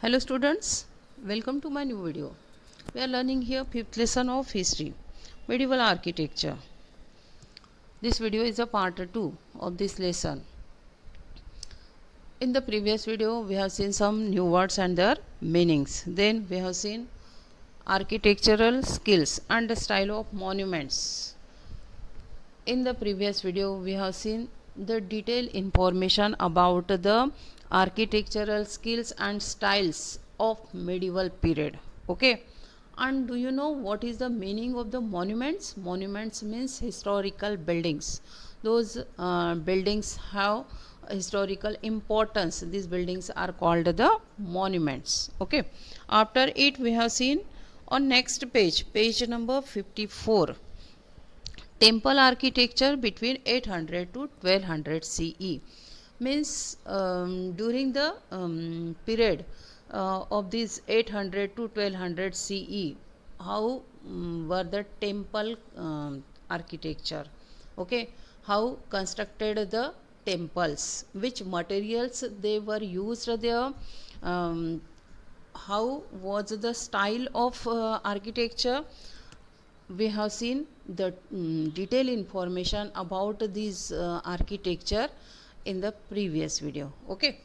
Hello students, welcome to my new video. We are learning here 5th lesson of history, medieval architecture. This video is a part 2 of this lesson. In the previous video we have seen some new words and their meanings. Then we have seen architectural skills and the style of monuments. In the previous video we have seen the detailed information about the architectural skills and styles of medieval period. Okay, and do you know what is the meaning of the monuments? Monuments means historical buildings. Those buildings have historical importance. These buildings are called the monuments. Okay, after it we have seen on next page number 54, temple architecture between 800 to 1200 CE. Means during the period of this 800 to 1200 CE, how were the temple architecture? Okay, how constructed the temples, which materials they were used there, how was the style of architecture. We have seen the detailed information about this architecture in the previous video. Okay,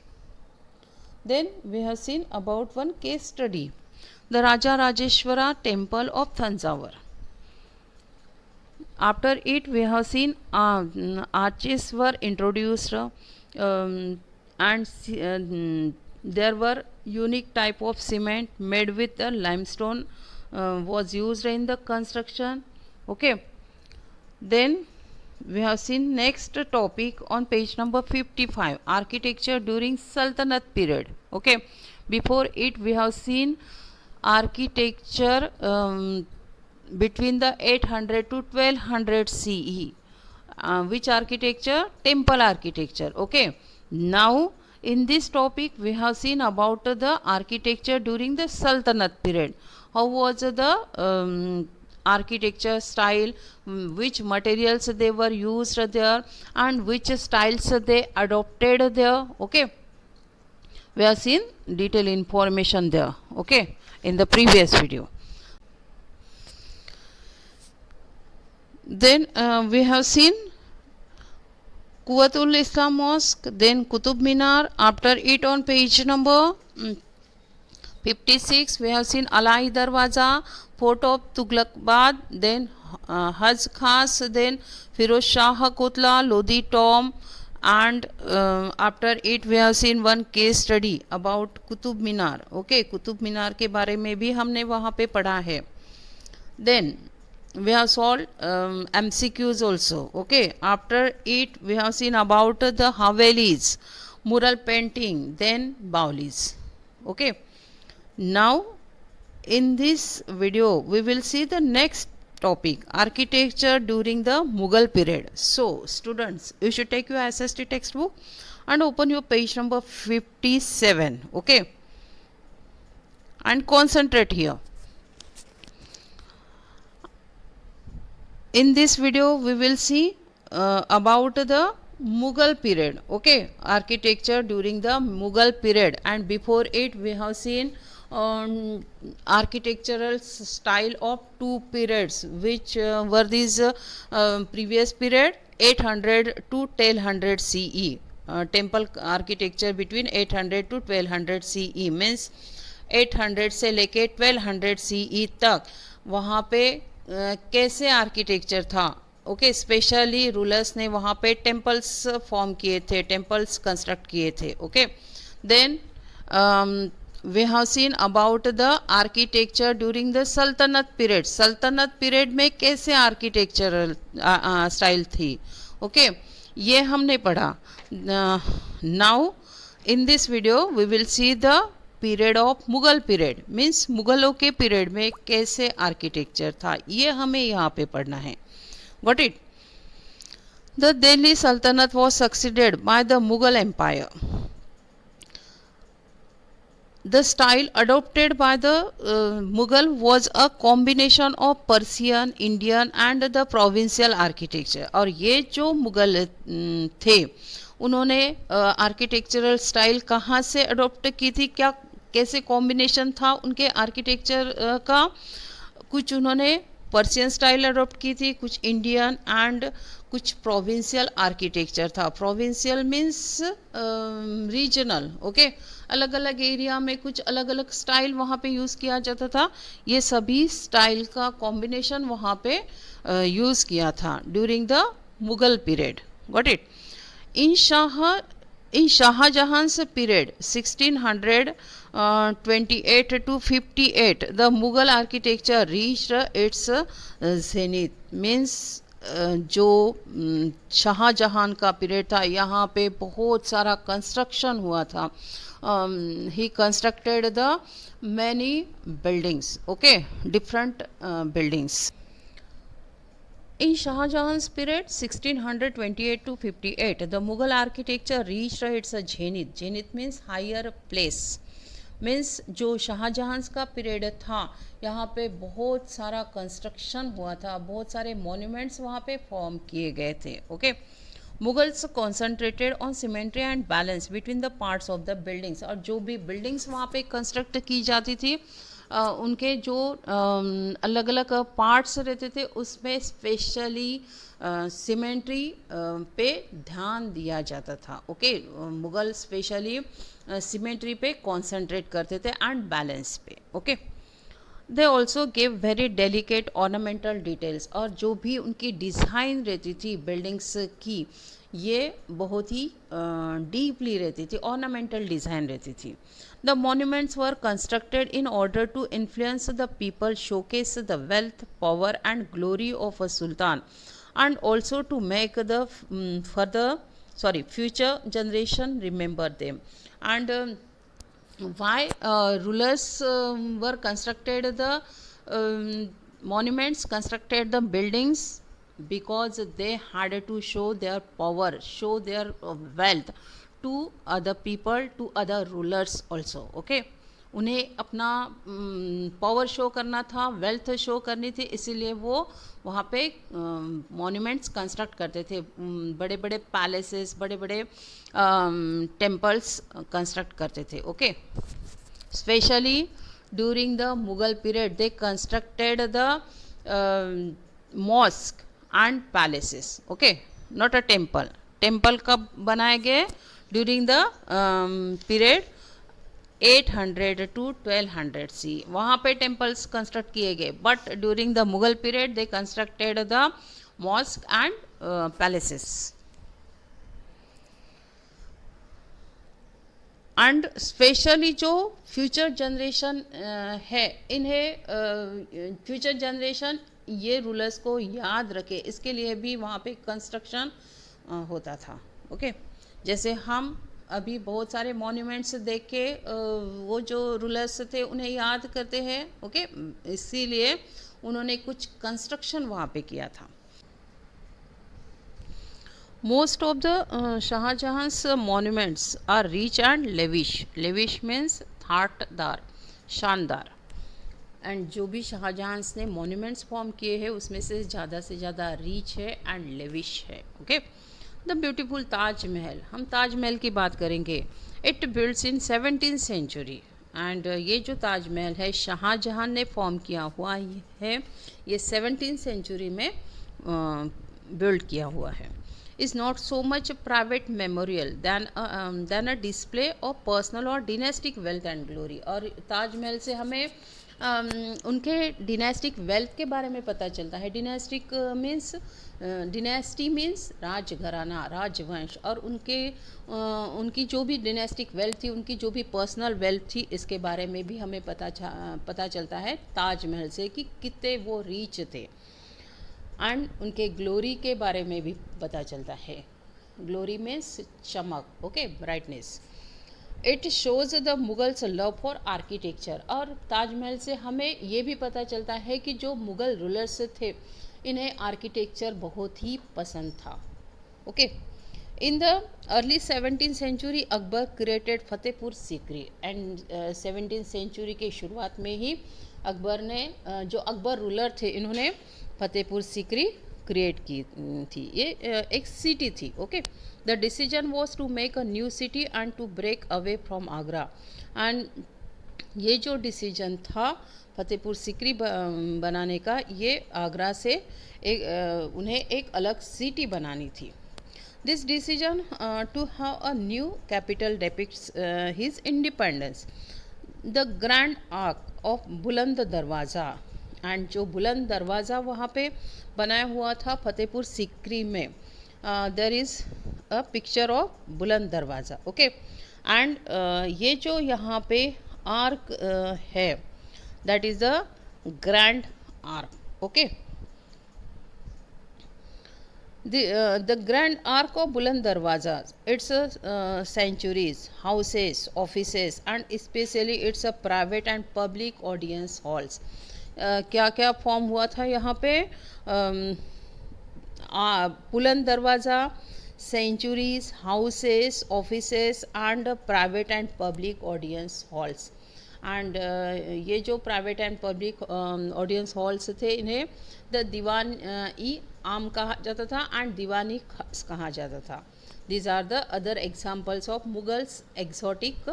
then we have seen about one case study, the Raja Rajeshwara temple of Thanjavur. After it we have seen arches were introduced, and there were unique type of cement made with the limestone was used in the construction. Okay, then we have seen next topic on page number 55, architecture during Sultanate period. Okay, before it we have seen architecture between the 800 to 1200 CE. Which architecture? Temple architecture. Okay, now in this topic we have seen about the architecture during the Sultanate period. How was the architecture style, which materials they were used there, and which styles they adopted there. Okay, we have seen detailed information there. Okay, in the previous video. Then we have seen Quwwatul Islam Mosque, then Qutub Minar. After it on page number 56 we have seen Alai Darwaza, Fort of Tughlaqabad, then Haj Khas, then Firoz Shah Kotla, Lodi Tomb, and after it we have seen one case study about Qutub Minar. Okay, Qutub Minar के बारे में भी हमने वहाँ पे पढ़ा है. Then we have solved MCQs also. Okay, after it we have seen about the Havelis, mural painting, then Baulis. Okay, now in this video we will see the next topic, architecture during the Mughal period. So students, you should take your SST textbook and open your page number 57. Okay, and concentrate here. In this video we will see about the Mughal period. Okay, architecture during the Mughal period, and before it we have seen architectural style of two periods, which were these previous period 800 to 1200 CE. Temple architecture between 800 to 1200 CE means 800 से लेके 1200 CE तक वहाँ पे कैसे architecture था. Okay, specially rulers ने वहाँ पे टेम्पल्स फॉर्म किए थे, टेम्पल्स कंस्ट्रक्ट किए थे. Okay, then we have seen about the architecture during the Sultanate period. Sultanate period में कैसे आर्किटेक्चरल स्टाइल थी. ओके, ये हमने पढ़ा. Now in this video we will see the period of Mughal period, means मुगलों के पीरियड में कैसे आर्किटेक्चर था, ये हमें यहाँ पे पढ़ना है. Got it. The Delhi Sultanate was succeeded by the Mughal empire. The style adopted by the Mughal was a combination of Persian, Indian and the provincial architecture. और ये जो मुगल थे उन्होंने आर्किटेक्चरल स्टाइल कहाँ से अडोप्ट की थी, क्या कैसे कॉम्बिनेशन था उनके आर्किटेक्चर का। कुछ उन्होंने पर्शियन स्टाइल अडॉप्ट की थी, कुछ इंडियन एंड कुछ प्रोविंशियल आर्किटेक्चर था। प्रोविंशियल मीन्स रीजनल, ओके, अलग अलग एरिया में कुछ अलग अलग स्टाइल वहाँ पे यूज़ किया जाता था। ये सभी स्टाइल का कॉम्बिनेशन वहाँ पे यूज़ किया था during the Mughal period. Got it. In Shah in Shah Jahan's period 1628 to 58, the Mughal architecture reached its zenith. Means जो शाहजहां का पीरियड था, यहाँ पे बहुत सारा कंस्ट्रक्शन हुआ था। ही constructed the many buildings, okay, different buildings. In Shah Jahan's period 1628 to 58, the Mughal architecture reached its zenith. Zenith means higher place. Means जो शाहजहां का पीरियड था, यहाँ पे बहुत सारा कंस्ट्रक्शन हुआ था, बहुत सारे मॉन्यूमेंट्स वहाँ पे फॉर्म किए गए थे। Okay, Mughals concentrated on symmetry and balance between the parts of the buildings. और जो भी बिल्डिंग्स वहाँ पे कंस्ट्रक्ट की जाती थी, उनके जो अलग अलग पार्ट्स रहते थे उसमें स्पेशली सिमेट्री पे ध्यान दिया जाता था। ओके, मुगल स्पेशली सिमेट्री पे कॉन्सेंट्रेट करते थे एंड बैलेंस पे। Okay, they also give very delicate ornamental details. और जो भी उनकी डिज़ाइन रहती थी बिल्डिंग्स की, ये बहुत ही डीपली रहती थी, ऑर्नामेंटल डिज़ाइन रहती थी। The monuments were constructed in order to influence the people, showcase the wealth, power and glory of a sultan, and also to make the future generation remember them. And why rulers were constructed the monuments, constructed the buildings? Because they had to show their power, show their wealth to other people, to other rulers also. Okay, उन्हें अपना power show करना था, wealth show करनी थी, इसीलिए वो वहाँ पे मॉन्यूमेंट्स कंस्ट्रक्ट करते थे। बड़े बड़े पैलेसेस, बड़े बड़े टेम्पल्स कंस्ट्रक्ट करते थे। Okay, specially during the Mughal period they constructed the mosque and palaces. Okay, not a temple. Temple कब बनाए गए? ड्यूरिंग द पीरियड 800 to 1200 सी, वहाँ पे टेम्पल्स कंस्ट्रक्ट किए गए। But during the Mughal period they constructed the mosque and palaces. And specially जो future generation है, इन्हें फ्यूचर जनरेशन ये रूलर्स को याद रखे, इसके लिए भी वहाँ पे कंस्ट्रक्शन होता था। ओके, जैसे हम अभी बहुत सारे मॉन्यूमेंट्स देख के वो जो रूलर्स थे उन्हें याद करते हैं। ओके, इसीलिए उन्होंने कुछ कंस्ट्रक्शन वहाँ पे किया था। Most of the Shahjahan's monuments are rich and lavish. Lavish means थाटदार, शानदार। एंड जो भी शाहजहां ने मॉन्यूमेंट्स फॉर्म किए हैं उसमें से ज़्यादा रिच है एंड लेविश है। ओके, द ब्यूटीफुल ताजमहल, हम ताजमहल की बात करेंगे। It builds in 17th century. एंड ये जो ताजमहल है शाहजहां ने फॉर्म किया हुआ है, ये 17th सेंचुरी में बिल्ड किया हुआ है। Is not so much private memorial then a display of personal और डिनेस्टिक वेल्थ एंड ग्लोरी। और ताजमहल से हमें उनके डिनेस्टिक वेल्थ के बारे में पता चलता है। डिनेस्टिक मीन्स, डिनेस्टी मीन्स राजघराना, राजवंश, और उनकी जो भी डिनेस्टिक वेल्थ थी, उनकी जो भी पर्सनल वेल्थ थी, इसके बारे में भी हमें पता चलता है ताजमहल से कि कितने वो रीच थे। एंड उनके ग्लोरी के बारे में भी पता चलता है। ग्लोरी मीन्स चमक, okay, brightness. It shows the Mughals love for architecture. और ताजमहल से हमें ये भी पता चलता है कि जो मुग़ल रूलर्स थे इन्हें आर्किटेक्चर बहुत ही पसंद था। Okay, in the early 17th century Akbar created Fatehpur Sikri. And 17th century के शुरुआत में ही अकबर ने, जो अकबर रूलर थे, इन्होंने फतेहपुर सीकरी क्रिएट की थी। ये एक सिटी थी। Okay, the decision was to make a new city and to break away from Agra. And ये जो डिसीजन था फतेहपुर सिकरी बनाने का, ये आगरा से उन्हें एक अलग सिटी बनानी थी. This decision to have a new capital depicts his independence. The grand arch of Buland Darwaza, and जो बुलंद दरवाज़ा वहाँ पे बनाया हुआ था फतेहपुर सिकरी में, there is a picture of Buland दरवाज़ा. ओके, एंड ये जो यहाँ पे आर्क है, that is the grand arc. Okay, the grand arc of Buland Darwaza, it's a sanctuaries, houses, offices, and especially it's a private and public audience halls. क्या क्या form हुआ था यहाँ पे? Buland Darwaza, centuries, houses, offices and private and public audience halls. And ये जो private and public audience halls थे, इन्हें द दीवान ई आम कहा जाता था एंड दीवानी खास कहा जाता था. These are the other examples of Mughals exotic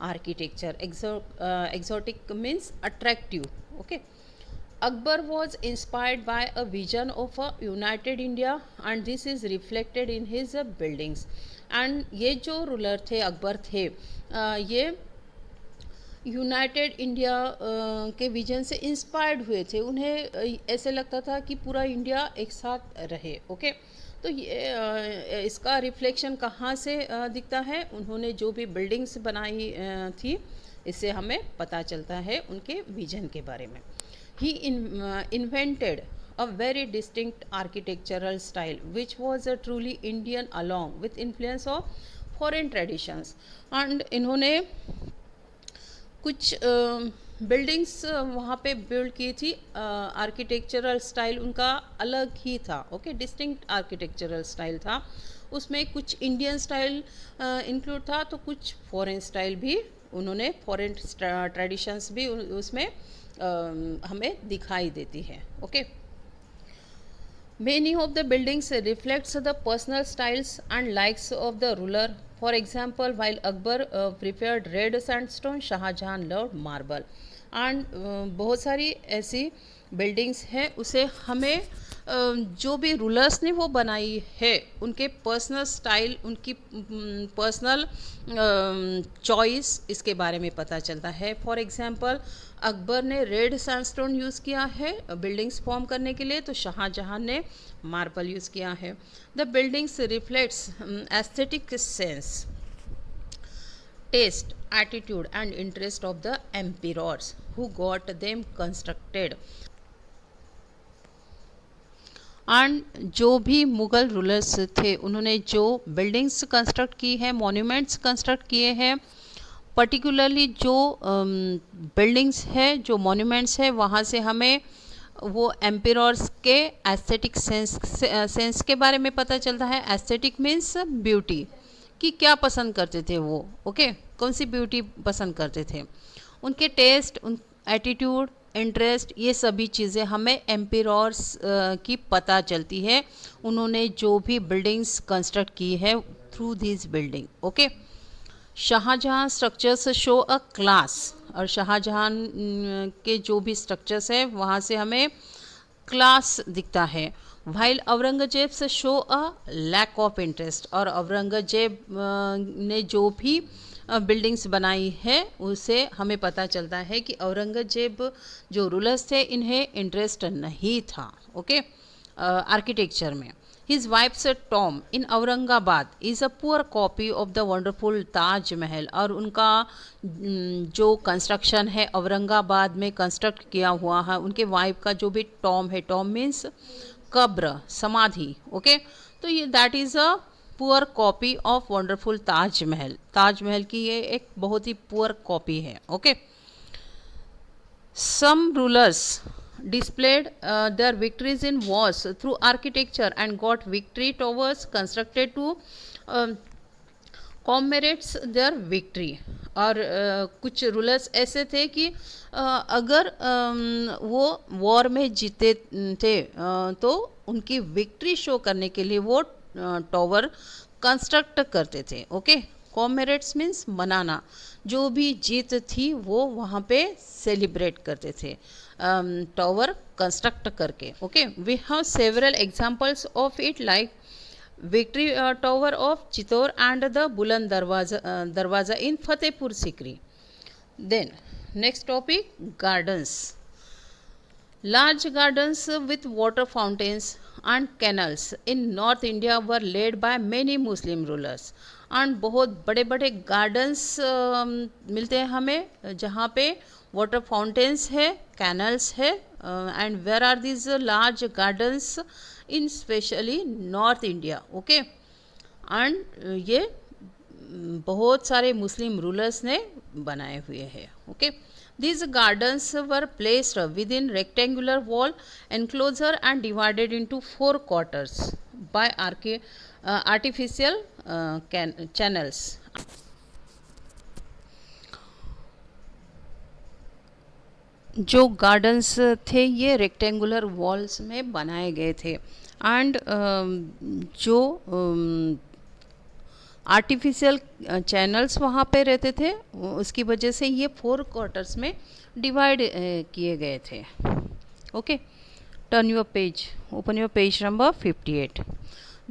architecture. Exotic means attractive. Okay, Akbar was inspired by a vision of a united India, and this is reflected in his buildings. And ये जो ruler थे अकबर थे, ये United India के vision से inspired हुए थे. उन्हें ऐसे लगता था कि पूरा इंडिया एक साथ रहे. ओके, तो ये इसका रिफ्लेक्शन कहाँ से दिखता है? उन्होंने जो भी बिल्डिंग्स बनाई थी, इससे हमें पता चलता है उनके विजन के बारे में. He invented a very distinct architectural style which was a truly Indian along with influence of foreign traditions. And इन्होंने कुछ बिल्डिंग्स वहाँ पे बिल्ड की थी. आर्किटेक्चरल स्टाइल उनका अलग ही था. ओके, डिस्टिंक्ट आर्किटेक्चरल स्टाइल था. उसमें कुछ इंडियन स्टाइल इंक्लूड था, तो कुछ फॉरेन स्टाइल भी उन्होंने, फॉरेन ट्रेडिशंस भी उसमें हमें दिखाई देती है. Okay, many of the buildings reflects the personal styles and likes of the ruler. For example, while Akbar preferred red sandstone, Shah Jahan loved marble. And बहुत सारी ऐसी बिल्डिंग्स हैं, उसे हमें जो भी रूलर्स ने वो बनाई है, उनके पर्सनल स्टाइल, उनकी पर्सनल चॉइस, इसके बारे में पता चलता है. फॉर एग्जांपल, अकबर ने रेड सैंडस्टोन यूज़ किया है बिल्डिंग्स फॉर्म करने के लिए, तो शाहजहां ने मार्बल यूज़ किया है. The buildings reflects aesthetic sense, taste, attitude and interest of the emperors who got them constructed. And जो भी मुग़ल रूलर्स थे, उन्होंने जो बिल्डिंग्स कंस्ट्रक्ट की है, मॉन्यूमेंट्स कंस्ट्रक्ट किए हैं, पर्टिकुलरली जो बिल्डिंग्स है, जो मॉन्यूमेंट्स है, वहाँ से हमें वो एम्पियर्स के एस्थेटिक सेंस के बारे में पता चलता है. एस्थेटिक मीन्स ब्यूटी, कि क्या पसंद करते थे वो. ओके, कौन सी ब्यूटी पसंद करते थे, उनके टेस्ट, उन एटीट्यूड, इंटरेस्ट, ये सभी चीज़ें हमें एम्पियर्स की पता चलती है. उन्होंने जो भी बिल्डिंग्स कंस्ट्रक्ट की है through this building. Okay, Shah Jahan structures show a class, और शाहजहां के जो भी स्ट्रक्चर्स है वहाँ से हमें क्लास दिखता है. वाइल औरंगजेब से show a lack of interest, और औरंगजेब ने जो भी बिल्डिंग्स बनाई है, उसे हमें पता चलता है कि औरंगजेब जो रूलर्स थे, इन्हें इंटरेस्ट नहीं था. ओके, आर्किटेक्चर में. His wives Tom in Aurangabad is a poor copy of the wonderful Taj Mahal. और उनका जो कंस्ट्रक्शन है औरंगाबाद में कंस्ट्रक्ट किया हुआ है, उनके वाइफ का जो भी टॉम है, टॉम मीन्स कब्र, समाधि. ओके, तो ये that is a poor copy of wonderful Taj Mahal. Taj Mahal की ये एक बहुत ही पुअर कॉपी है. Okay, some rulers displayed their victories in wars through architecture and got victory towers constructed to commemorates their victory. और कुछ रूलर्स ऐसे थे कि अगर वो वॉर में जीते थे, तो उनकी विक्ट्री शो करने के लिए वो टॉवर कंस्ट्रक्ट करते थे. ओके, कॉमेरेट्स मीन्स मनाना, जो भी जीत थी वो वहाँ पे सेलिब्रेट करते थे टावर कंस्ट्रक्ट करके. Okay, we have several examples of it like victory tower of Chittor and the Buland Darwaza in Fatehpur Sikri. Then next topic, gardens. Large gardens with water fountains and canals in North India were led by many Muslim rulers. And बहुत बड़े बड़े gardens मिलते हैं हमें जहाँ पे water fountains है, canals है. And where are these large gardens? In specially North India. Okay. And ये बहुत सारे मुस्लिम रूलर्स ने बनाए हुए हैं. Okay, these gardens were placed within rectangular wall enclosure and divided into 4 quarters by artificial channels. जो गार्डन्स थे ये रेक्टेंगुलर वॉल्स में बनाए गए थे. एंड जो आर्टिफिशियल चैनल्स वहाँ पे रहते थे, उसकी वजह से ये 4 क्वार्टर्स में डिवाइड किए गए थे. Okay, turn your page, open your page number 58.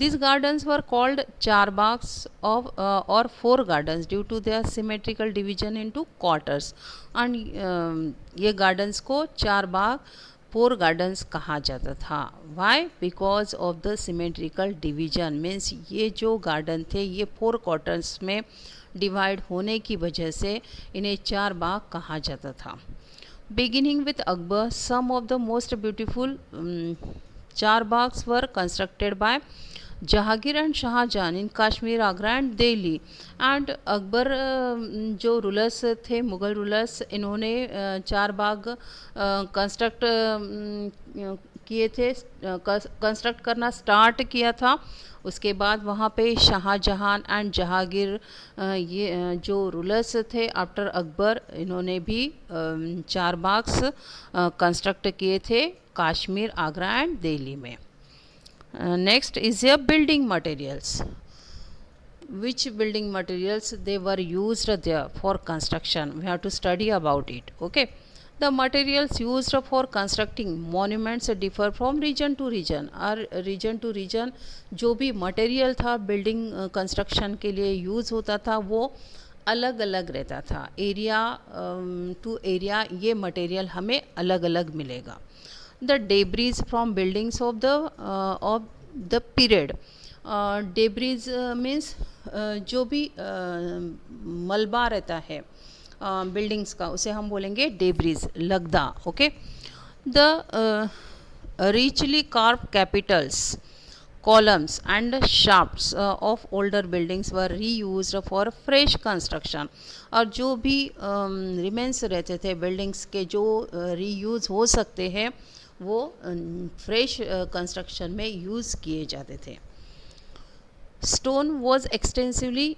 These gardens were called charbags of or 4 gardens due to their symmetrical division into quarters. And ये gardens को चारबाग 4 gardens कहा जाता था. Why? Because of the symmetrical division, means ये जो garden थे ये 4 quarters में डिवाइड होने की वजह से इन्हें 4 बाग कहा जाता था. Beginning with Akbar, some of the most beautiful charbaghs were constructed by Jahangir and Shahjahan in Kashmir, Agra and Delhi. And Akbar जो रूलर्स थे, मुग़ल रूलर्स, इन्होंने 4 बाग कंस्ट्रक्ट किए थे, कंस्ट्रक्ट करना स्टार्ट किया था. उसके बाद वहाँ पे शाहजहां एंड जहांगीर ये जो रूलर्स थे आफ्टर अकबर, इन्होंने भी 4 बाग्स कंस्ट्रक्ट किए थे कश्मीर, आगरा एंड दिल्ली में. Next is your building materials. Which building materials they were used there for construction? We have to study about it. Okay. The materials used for constructing monuments differ from region to region. और region to region जो भी material था building construction के लिए use होता था वो अलग अलग रहता था. एरिया टू एरिया ये मटेरियल हमें अलग अलग मिलेगा. The debris from buildings of the period. Debris means जो भी मलबा रहता है बिल्डिंग्स का, उसे हम बोलेंगे डेब्रिज, लगदा. Okay, the richly carved capitals, columns and shafts of older buildings were reused for fresh construction. और जो भी रिमेंस रहते थे बिल्डिंग्स के जो रीयूज़ हो सकते हैं वो फ्रेश कंस्ट्रक्शन में यूज़ किए जाते थे. Stone was extensively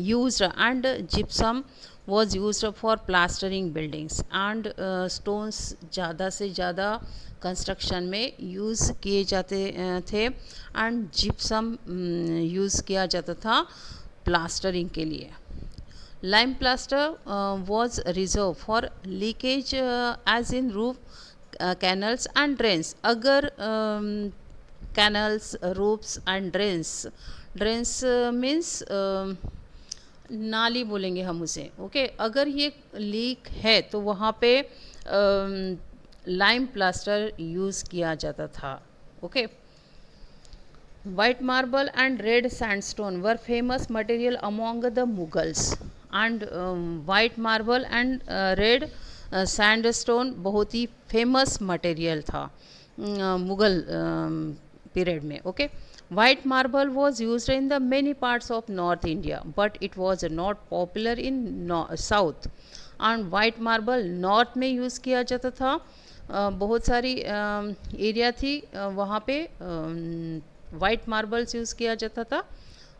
used and gypsum was used for plastering buildings. And stones ज़्यादा से ज़्यादा कंस्ट्रक्शन में यूज़ किए जाते थे एंड जिप्सम यूज़ किया जाता था प्लास्टरिंग के लिए. Lime plaster was reserve for leakage as in roof canals and drains. अगर canals, roofs and drains, drains means नाली बोलेंगे हम उसे. ओके, अगर ये लीक है तो वहाँ पे लाइम प्लास्टर यूज़ किया जाता था. Okay, white marble and red sandstone were famous material among the Mughals. And white marble and red sandstone बहुत ही फेमस मटेरियल था मुग़ल पीरियड में. Okay, white marble was used in the many parts of north India but it was not popular in south. And white marble north में use किया जाता था. बहुत सारी area थी वहाँ पे वाइट मार्बल्स यूज़ किया जाता था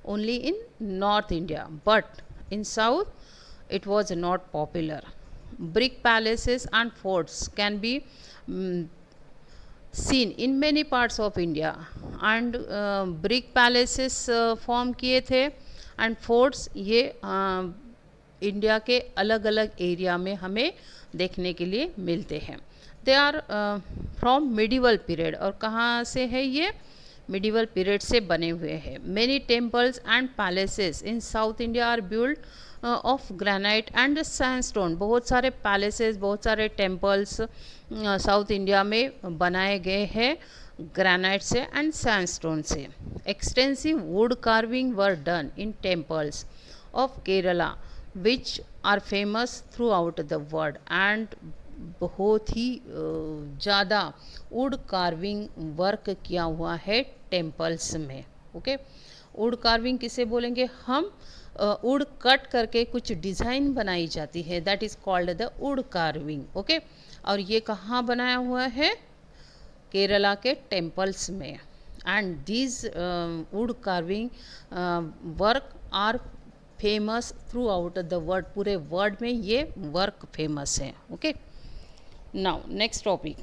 only in north India, but in south it was not popular. Brick palaces and forts can be seen in many parts of India. And brick palaces form किए थे and forts ये India के अलग अलग area में हमें देखने के लिए मिलते हैं। They are from medieval period, और कहाँ से है ये? मिडिवल पीरियड से बने हुए हैं। Many temples and palaces in south India are build of granite and sandstone. बहुत सारे पैलेसेस, बहुत सारे टेम्पल्स साउथ इंडिया में बनाए गए हैं ग्रेनाइट से एंड सैंडस्टोन से। Extensive wood carving were done in temples of Kerala which are famous throughout the world. And बहुत ही ज़्यादा वुड कार्विंग वर्क किया हुआ है टेम्पल्स में। ओके, वुड कार्विंग किसे बोलेंगे हम? वुड कट करके कुछ डिज़ाइन बनाई जाती है, that is called the wood carving. Okay, और ये कहाँ बनाया हुआ है? केरला के टेम्पल्स में। And these wood carving work are famous throughout the world. पूरे वर्ल्ड में ये वर्क फेमस है। Okay, now next topic,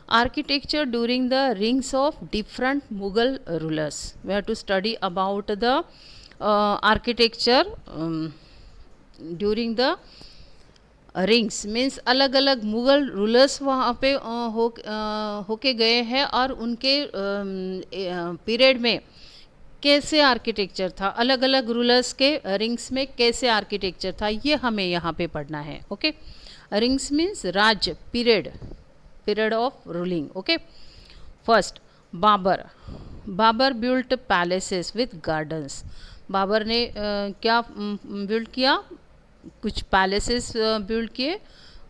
architecture during the reigns of different Mughal rulers. We have to study about the architecture during the rings means अलग अलग Mughal rulers वहाँ पे होके गए हैं, और उनके पीरियड में कैसे आर्किटेक्चर था, अलग अलग रूलर्स के रिंग्स में कैसे आर्किटेक्चर था, ये हमें यहाँ पे पढ़ना है। ओके, रिंग्स मीन्स राज period of ruling. Okay, first Babur. Babur built palaces with gardens. Babur ने क्या बिल्ड किया? कुछ पैलेसेस बिल्ड किए,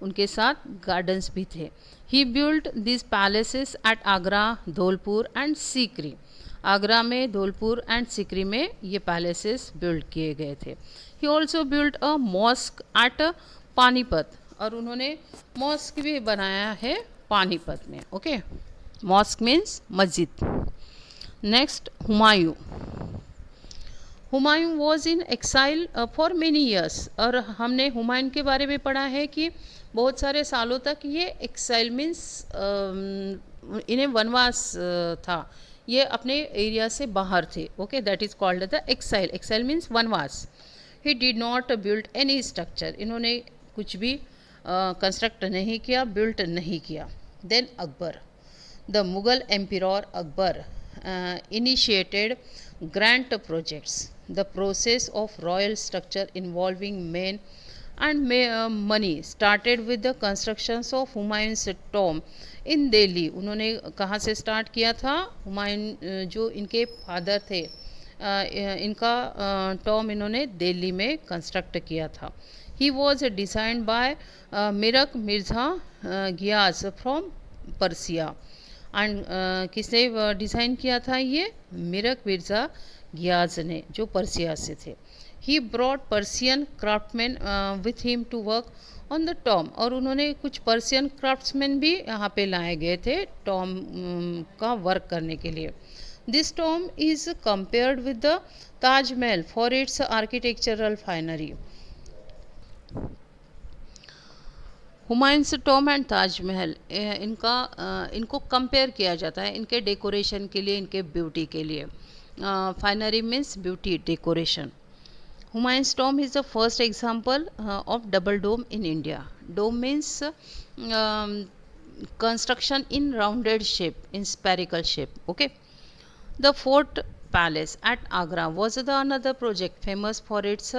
उनके साथ गार्डन्स भी थे। He build this palaces at Agra, Dholpur and Sikri. Agra में, धौलपुर एंड सीकरी में ये पैलेसेस बिल्ड किए गए थे। He also build a mosque at Panipat, और उन्होंने मॉस्क भी बनाया है पानीपत में। ओके, मॉस्क मीन्स मस्जिद। Next, Humayun. Humayun was in exile for many years, और हमने हुमायूं के बारे में पढ़ा है कि बहुत सारे सालों तक ये एक्साइल मीन्स इन्हें वनवास था, ये अपने एरिया से बाहर थे। Okay, that is called the exile. Exile means वनवास। He did not build any structure, इन्होंने कुछ भी कंस्ट्रक्ट नहीं किया, बिल्ट नहीं किया। Then Akbar, the Mughal emperor Akbar initiated grand projects. The process of royal structure involving men and money started with the constructions of Humayun's tomb in Delhi. उन्होंने कहाँ से स्टार्ट किया था? हुमायूं जो इनके फादर थे, इनका टॉम इन्होंने दिल्ली में कंस्ट्रक्ट किया था। He was designed by Mirak Mirza Ghiyas from Persia. And किसने डिज़ाइन किया था ये? मिरक मिर्ज़ा गियाज ने, जो पर्सिया से थे। He brought Persian craftsman with him to work on the tomb, और उन्होंने कुछ पर्सियन क्राफ्ट्समैन भी यहाँ पे लाए गए थे टॉम का वर्क करने के लिए। This Tom is compared with the Taj Mahal for its architectural finery. Humayun's Tom and Taj Mahal, इनको कंपेयर किया जाता है इनके डेकोरेशन के लिए, इनके ब्यूटी के लिए। Finery means beauty, decoration. Humayun's tomb is the first example of double dome in India. Dome means construction in rounded shape, in spherical shape. Okay, the fort palace at Agra was the another project famous for its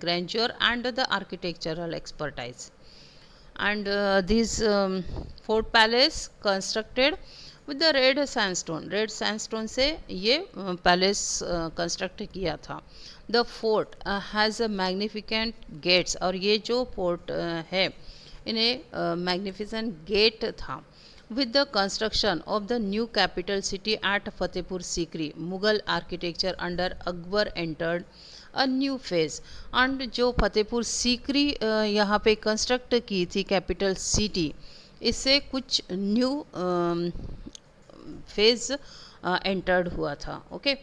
grandeur and the architectural expertise. And this fort palace constructed with the red sandstone, red sandstone से ये palace construct किया था। The fort has a magnificent gates, और ये जो fort है इन्हें magnificent gate था। with the construction of the new capital city at Fatehpur Sikri, Mughal architecture under Akbar entered a new phase. and जो फतेहपुर सीकरी यहाँ पे कंस्ट्रक्ट की थी कैपिटल सिटी, इससे कुछ न्यू फेज एंटर्ड हुआ था। Okay,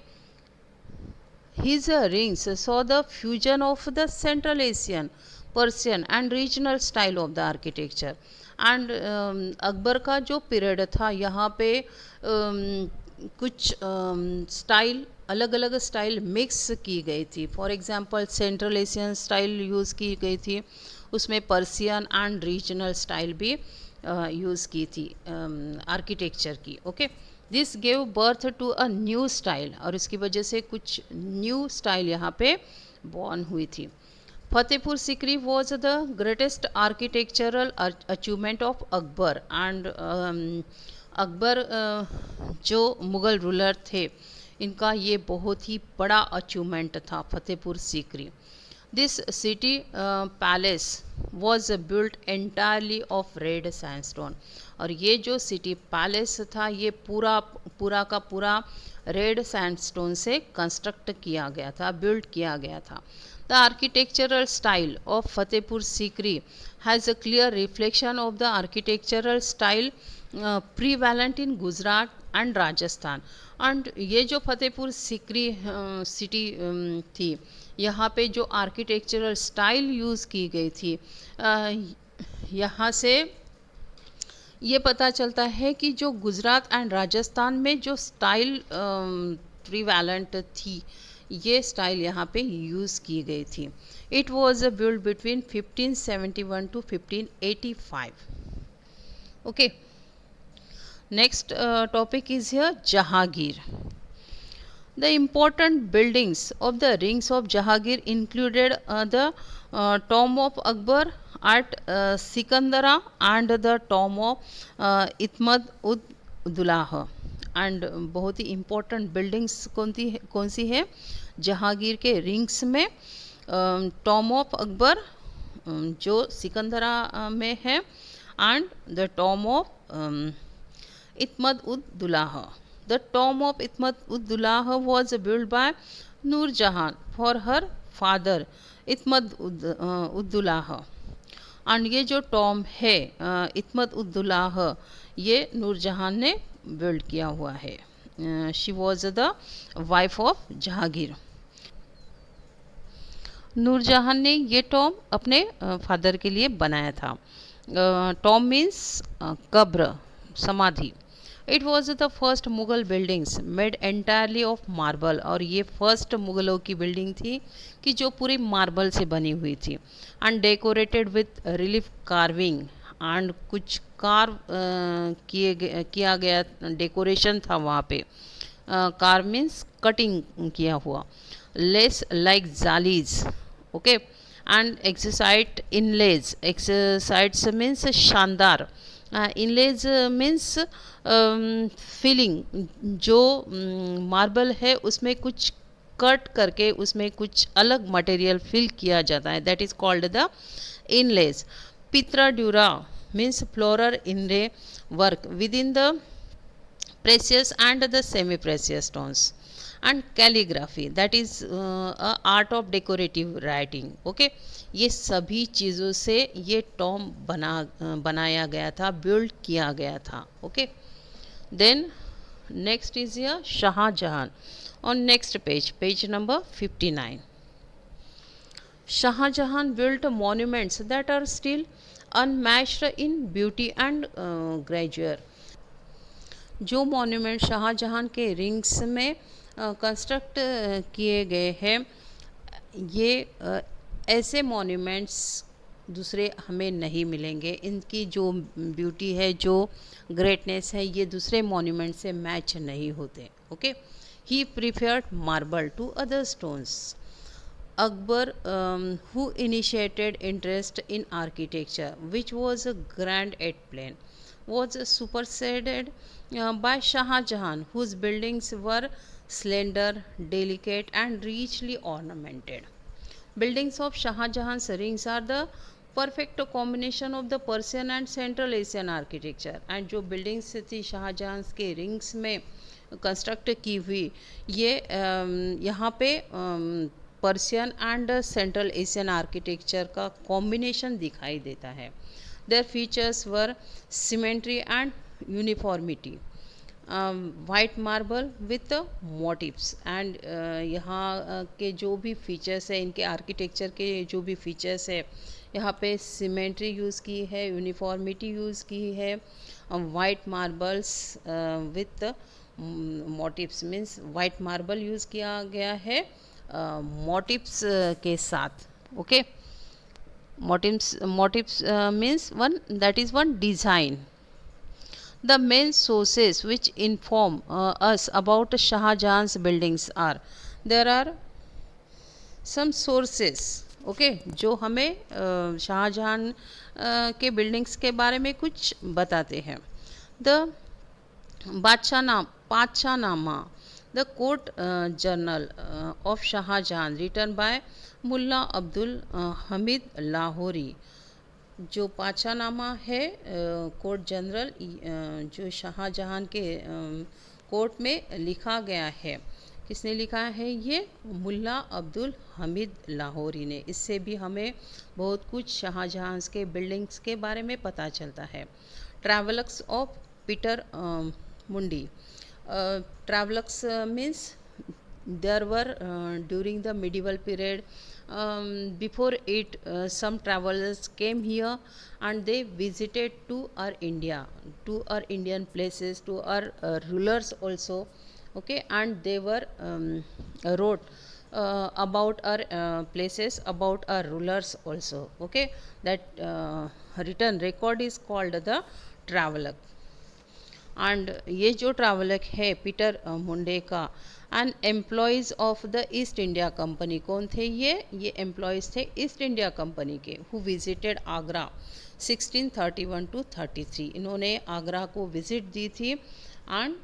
his rings saw the fusion of the Central Asian, Persian and regional style of the architecture. And Akbar का जो पीरियड था यहाँ पे कुछ स्टाइल अलग अलग स्टाइल मिक्स की गई थी। For example central Asian style use की गई थी, उसमें पर्सियन एंड रीजनल स्टाइल भी यूज़ की थी आर्किटेक्चर की। Okay, this gave birth to a new style, और इसकी वजह से कुछ न्यू स्टाइल यहाँ पे बॉर्न हुई थी। Fatehpur Sikri was the greatest architectural achievement of Akbar and Akbar जो मुग़ल रूलर थे, इनका ये बहुत ही बड़ा अचीवमेंट था Fatehpur Sikri. This city palace was built entirely of red sandstone, और ये जो सिटी पैलेस था ये पूरा पूरा का पूरा रेड सैंडस्टोन से कंस्ट्रक्ट किया गया था, बिल्ड किया गया था। The architectural style of Fatehpur Sikri has a clear reflection of the architectural style prevalent in Gujarat and Rajasthan. And ये जो फतेहपुर सीकरी सिटी थी, यहाँ पे जो आर्किटेक्चरल स्टाइल यूज़ की गई थी, यहाँ से ये पता चलता है कि जो गुजरात एंड राजस्थान में जो स्टाइल प्रीवैलेंट थी, ये स्टाइल यहाँ पे यूज़ की गई थी। It was build between 1571 to 1585। Okay, next topic is here Jahangir. The important buildings of the rings of Jahangir included the tomb of Akbar at Sikandara and the tomb of Itmad ud Dullah। And बहुत ही important buildings कौन सी है जहांगीर के rings में? Tom of Akbar जो सिकंदरा में है, and the Tom of इत्मद ud दुलाह। The tomb of Itmad ud Dullah was built by Nur Jahan for her father Itmad ud Dullah। And ये जो टॉम है इत्मद उद दुलाह, ये नूर जहान ने बिल्ड किया हुआ है। She was the wife of Jahangir. Nur Jahan ने ये टॉम अपने फादर के लिए बनाया था। टॉम मीन्स कब्र, समाधि। It was the first Mughal buildings made entirely of marble, और ये फर्स्ट मुगलों की बिल्डिंग थी कि जो पूरी मार्बल से बनी हुई थी। And decorated with relief carving, and कुछ कार्व किया गया डेकोरेशन था वहाँ पे। कार्व मीन्स कटिंग किया हुआ। Lace like jalis, okay, and exquisite inlays. Exquisites means शानदार, इनलेज मीन्स फिलिंग, जो मार्बल है उसमें कुछ कट करके उसमें कुछ अलग मटेरियल फिल किया जाता है, दैट इज कॉल्ड द इनलेज। पित्रा dura means floral inlay work with in the precious and the semi precious stones. And calligraphy, that is art of decorative writing. Okay, ये सभी चीज़ों से ये टॉम बनाया गया था, बिल्ड किया गया था। Okay, then next is here Shah Jahan. On next page, page number 59। Shah Jahan built monuments that are still unmatched in beauty and grandeur। जो मॉन्यूमेंट शाहजहां के रिंग्स में कंस्ट्रक्ट किए गए हैं, ये ऐसे मॉन्यूमेंट्स दूसरे हमें नहीं मिलेंगे। इनकी जो ब्यूटी है, जो ग्रेटनेस है, ये दूसरे मॉन्यूमेंट से मैच नहीं होते। Okay, he preferred marble to other stones. Akbar, who initiated interest in architecture, which was grand at plan, was superseded by Shah Jahan, whose buildings were slender, delicate, and richly ornamented. Buildings of Shah Jahan's rings are the perfect combination of the Persian and Central Asian architecture। and जो buildings थी शाहजहां के rings में construct की हुई, ये यहाँ पे Persian and central Asian architecture का कॉम्बिनेशन दिखाई देता है। Their features were symmetry and uniformity, white marble with motives. And यहाँ के जो भी फीचर्स है, इनके आर्किटेक्चर के जो भी फीचर्स है, यहाँ पे सिमेट्री यूज़ की है, यूनिफॉर्मिटी यूज़ की है, white marbles with motives means white marble use किया गया है मोटिव्स के साथ. Okay, motifs means one, that is one design. The main sources which inform us about Shah Jahan's buildings are, there are some sources. Okay, जो हमें शाहजहां के buildings के बारे में कुछ बताते हैं. The Padshahnama, the court journal of Shahjahan written by Mulla Abdul Hamid Lahori. जो पातशाहनामा है कोर्ट जनरल जो शाहजहां के कोर्ट में लिखा गया है, किसने लिखा है ये? मुल्ला अब्दुल हमीद लाहौरी ने. इससे भी हमें बहुत कुछ शाहजहां के बिल्डिंग्स के बारे में पता चलता है. ट्रैवलर्स ऑफ पीटर मुंडी. Travellers means there were during the medieval period, before it some travelers came here and they visited to our India, to our Indian places, to our rulers also. Okay, and they were wrote about our places, about our rulers also. Okay, that written record is called the traveler. And ये जो traveller है Peter मुंडे का, and employees of the east India company. कौन थे ये employees थे east India company के, who visited Agra 1631 to 33. इन्होंने आगरा को विज़िट दी थी. एंड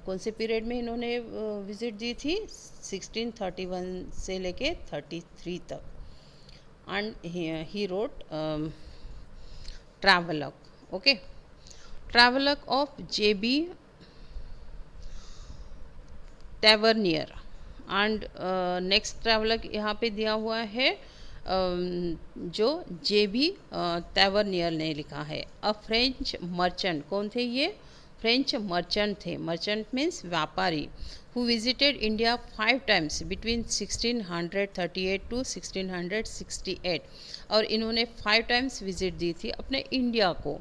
कौन से पीरियड में इन्होंने विज़िट दी थी? 1631 से लेके 33 तक. And he wrote traveller. Okay, traveller of J.B. Tavernier. And next traveller यहाँ पे दिया हुआ है जो J.B. टैवर्नियर ने लिखा है. A French merchant. कौन थे ये? फ्रेंच मर्चेंट थे. मर्चेंट मीन्स व्यापारी. Who visited India 5 times between 1638 to 1668. और इन्होंने 5 times विजिट दी थी अपने इंडिया को,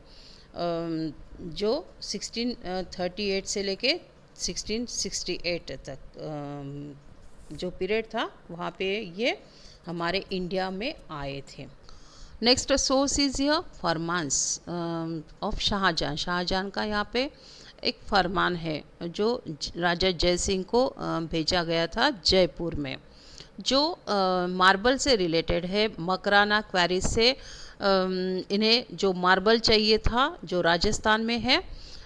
जो 1638 से लेके 1668 तक जो पीरियड था वहाँ पे ये हमारे इंडिया में आए थे. नेक्स्ट सोर्स इज ये फरमान्स ऑफ शाहजहां. शाहजहां का यहाँ पे एक फरमान है जो राजा जय सिंह को भेजा गया था जयपुर में, जो मार्बल से रिलेटेड है. मकराना क्वेरी से इन्हें जो मार्बल चाहिए था जो राजस्थान में है,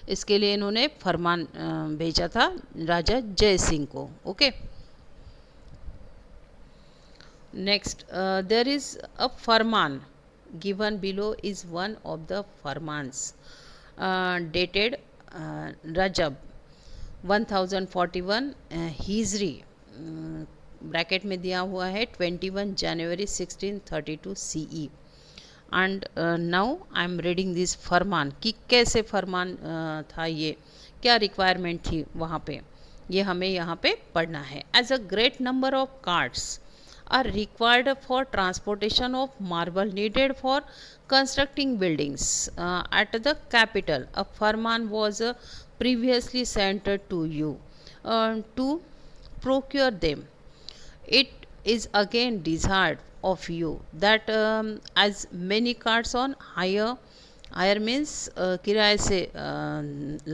इसके लिए इन्होंने फरमान भेजा था राजा जय सिंह को. Okay, next there is a farman given below is one of the farmans dated Rajab 1041 हिजरी, ब्रैकेट में दिया हुआ है 21 जनवरी 1632 CE. And now I am reading this फरमान कि कैसे फरमान था, ये क्या रिक्वायरमेंट थी वहाँ पे, ये हमें यहाँ पे पढ़ना है. As a great number of cards are required for transportation of marble needed for constructing buildings at the capital. A farman was previously sent to you to procure them. It is again desired of you that as many carts on hire means किराए से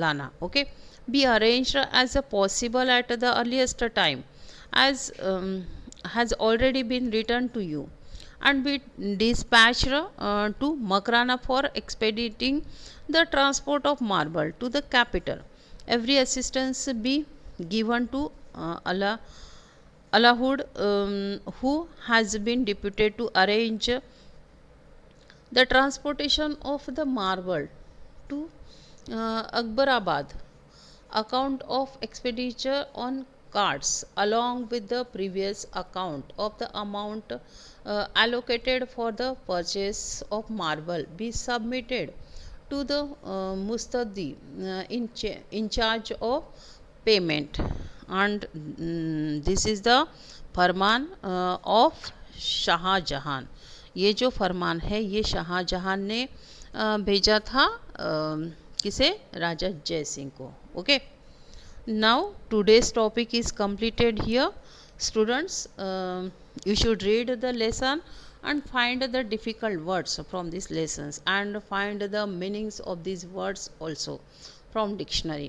लाना, okay, be arranged as a possible at the earliest time, as has already been returned to you, and be dispatched to Makrana for expediting the transport of marble to the capital. Every assistance be given to Allahud, who has been deputed to arrange the transportation of the marble to Akbarabad. Account of expenditure on cards along with the previous account of the amount allocated for the purchase of marble be submitted to the mustadi in charge of payment. And this is the farman of Shah Jahan. ये जो फरमान है ये शाहजहां ने भेजा था किसे? राजा जय सिंह को. Okay, Now today's topic is completed here. Students, you should read the lesson and find the difficult words from these lessons and find the meanings of these words also from dictionary.